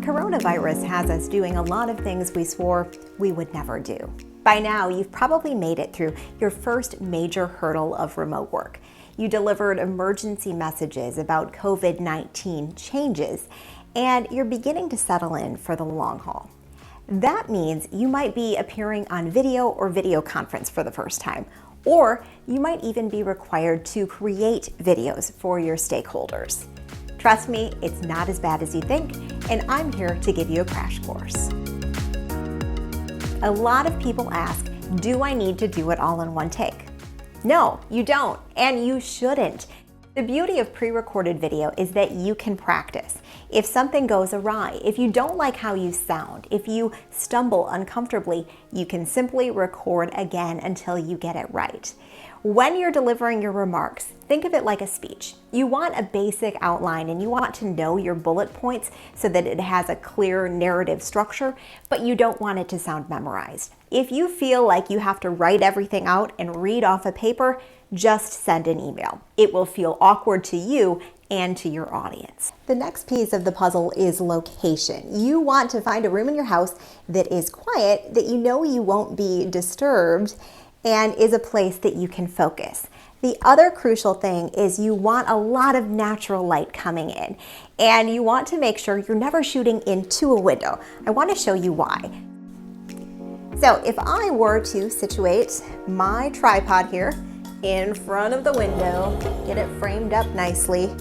Coronavirus has us doing a lot of things we swore we would never do. By now, you've probably made it through your first major hurdle of remote work. You delivered emergency messages about COVID-19 changes, and you're beginning to settle in for the long haul. That means you might be appearing on video or video conference for the first time, or you might even be required to create videos for your stakeholders. Trust me, it's not as bad as you think, and I'm here to give you a crash course. A lot of people ask, do I need to do it all in one take? No, you don't, and you shouldn't. The beauty of pre-recorded video is that you can practice. If something goes awry, if you don't like how you sound, if you stumble uncomfortably, you can simply record again until you get it right. When you're delivering your remarks, think of it like a speech. You want a basic outline and you want to know your bullet points so that it has a clear narrative structure, but you don't want it to sound memorized. If you feel like you have to write everything out and read off a paper, just send an email. It will feel awkward to you and to your audience. The next piece of the puzzle is location. You want to find a room in your house that is quiet, that you know you won't be disturbed, and is a place that you can focus. The other crucial thing is you want a lot of natural light coming in, and you want to make sure you're never shooting into a window. I want to show you why. So if I were to situate my tripod here in front of the window, get it framed up nicely,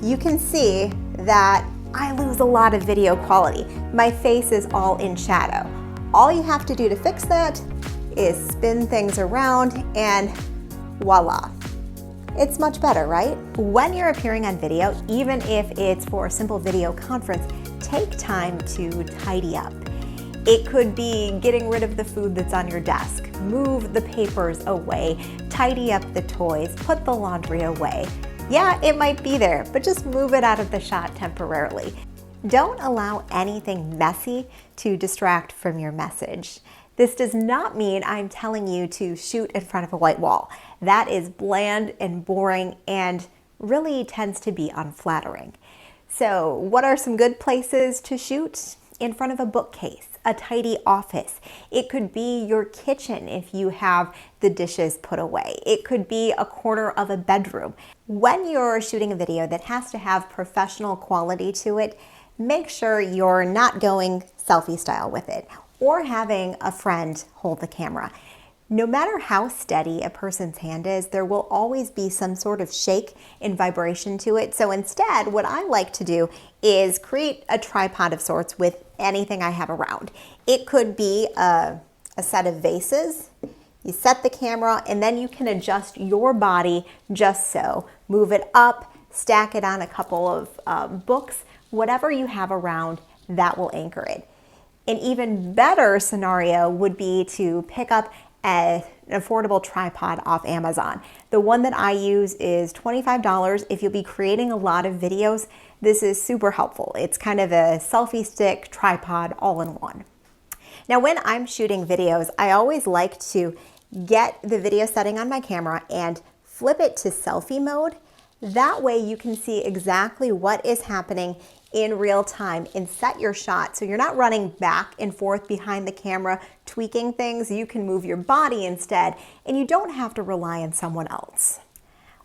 you can see that I lose a lot of video quality. My face is all in shadow. All you have to do to fix that is spin things around and voila. It's much better, right? When you're appearing on video, even if it's for a simple video conference, take time to tidy up. It could be getting rid of the food that's on your desk, move the papers away, tidy up the toys, put the laundry away. Yeah, it might be there, but just move it out of the shot temporarily. Don't allow anything messy to distract from your message. This does not mean I'm telling you to shoot in front of a white wall. That is bland and boring and really tends to be unflattering. So what are some good places to shoot? In front of a bookcase, a tidy office. It could be your kitchen if you have the dishes put away. It could be a corner of a bedroom. When you're shooting a video that has to have professional quality to it, make sure you're not going selfie style with it or having a friend hold the camera. No matter how steady a person's hand is, there will always be some sort of shake and vibration to it. So instead, what I like to do is create a tripod of sorts with anything I have around. It could be a set of vases. You set the camera and then you can adjust your body just so. Move it up, stack it on a couple of books, whatever you have around, that will anchor it. An even better scenario would be to pick up an affordable tripod off Amazon. The one that I use is $25. If you'll be creating a lot of videos, this is super helpful. It's kind of a selfie stick tripod all in one. Now, when I'm shooting videos, I always like to get the video setting on my camera and flip it to selfie mode. That way you can see exactly what is happening in real time and set your shot so you're not running back and forth behind the camera tweaking things. You can move your body instead and you don't have to rely on someone else.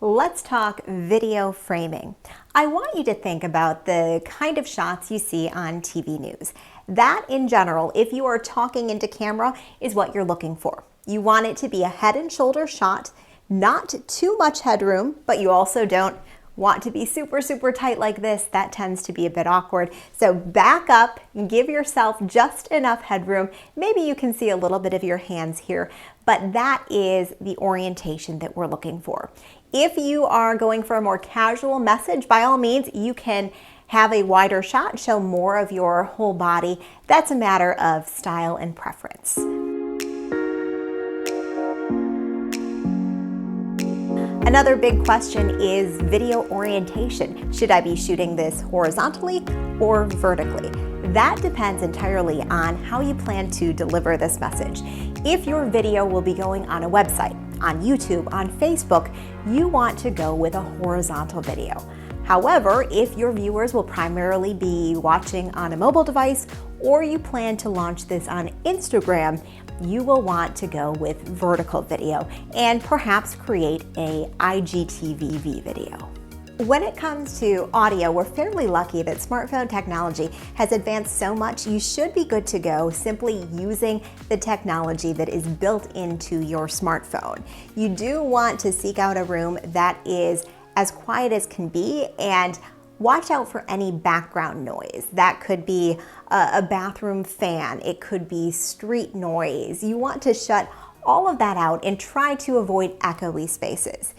Let's talk video framing. I want you to think about the kind of shots you see on TV news. That in general, if you are talking into camera, is what you're looking for. You want it to be a head and shoulder shot, not too much headroom, but you also don't want to be super, super tight like this. That tends to be a bit awkward. So back up, give yourself just enough headroom. Maybe you can see a little bit of your hands here, but that is the orientation that we're looking for. If you are going for a more casual message, by all means, you can have a wider shot, show more of your whole body. That's a matter of style and preference. Another big question is video orientation. Should I be shooting this horizontally or vertically? That depends entirely on how you plan to deliver this message. If your video will be going on a website, on YouTube, on Facebook, you want to go with a horizontal video. However, if your viewers will primarily be watching on a mobile device, or you plan to launch this on Instagram, you will want to go with vertical video and perhaps create a IGTV video. When it comes to audio, we're fairly lucky that smartphone technology has advanced so much. You should be good to go simply using the technology that is built into your smartphone. You do want to seek out a room that is as quiet as can be, and watch out for any background noise. That could be a bathroom fan, it could be street noise. You want to shut all of that out and try to avoid echoey spaces.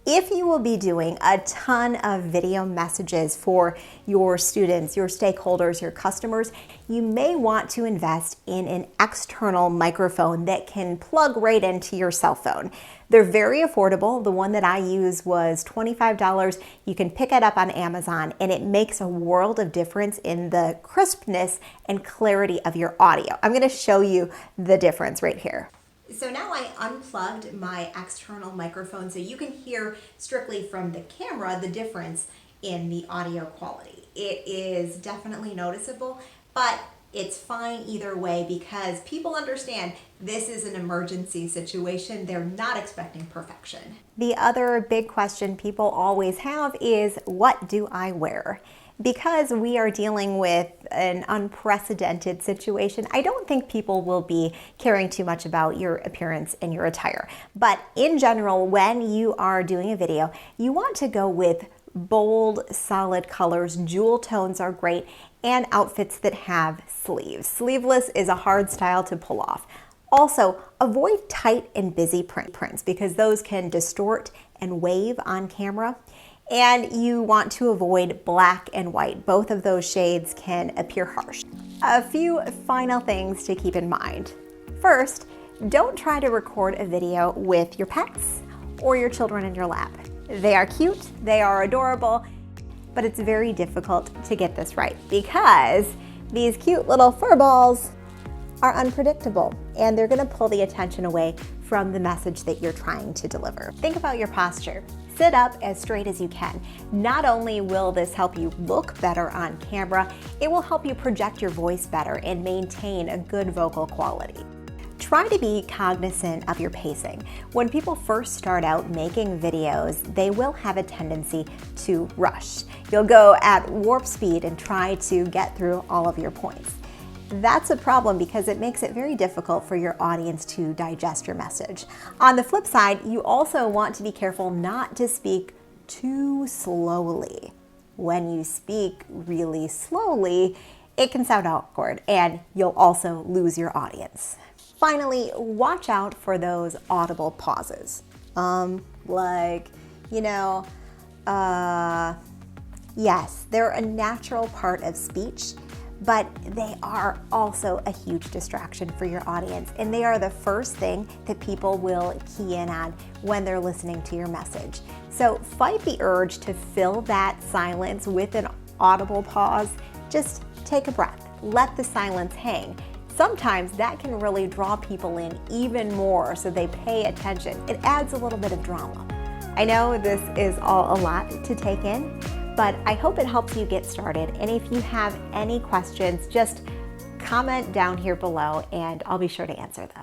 If you will be doing a ton of video messages for your students, your stakeholders, your customers, you may want to invest in an external microphone that can plug right into your cell phone. They're very affordable. The one that I use was $25. You can pick it up on Amazon, and it makes a world of difference in the crispness and clarity of your audio. I'm going to show you the difference right here. So now I unplugged my external microphone so you can hear strictly from the camera the difference in the audio quality. It is definitely noticeable, but it's fine either way because people understand this is an emergency situation. They're not expecting perfection. The other big question people always have is, what do I wear? Because we are dealing with an unprecedented situation, I don't think people will be caring too much about your appearance and your attire. But in general, when you are doing a video, you want to go with bold, solid colors. Jewel tones are great, and outfits that have sleeves. Sleeveless is a hard style to pull off. Also, avoid tight and busy prints because those can distort and wave on camera. And you want to avoid black and white. Both of those shades can appear harsh. A few final things to keep in mind. First, don't try to record a video with your pets or your children in your lap. They are cute, they are adorable, but it's very difficult to get this right because these cute little fur balls are unpredictable and they're gonna pull the attention away from the message that you're trying to deliver. Think about your posture. Sit up as straight as you can. Not only will this help you look better on camera, it will help you project your voice better and maintain a good vocal quality. Try to be cognizant of your pacing. When people first start out making videos, they will have a tendency to rush. You'll go at warp speed and try to get through all of your points. That's a problem because it makes it very difficult for your audience to digest your message. On the flip side, you also want to be careful not to speak too slowly. When you speak really slowly, it can sound awkward and you'll also lose your audience. Finally, watch out for those audible pauses. Yes, they're a natural part of speech, but they are also a huge distraction for your audience, and they are the first thing that people will key in on when they're listening to your message. So fight the urge to fill that silence with an audible pause. Just take a breath, let the silence hang. Sometimes that can really draw people in even more so they pay attention. It adds a little bit of drama. I know this is all a lot to take in, but I hope it helps you get started. And if you have any questions, just comment down here below and I'll be sure to answer them.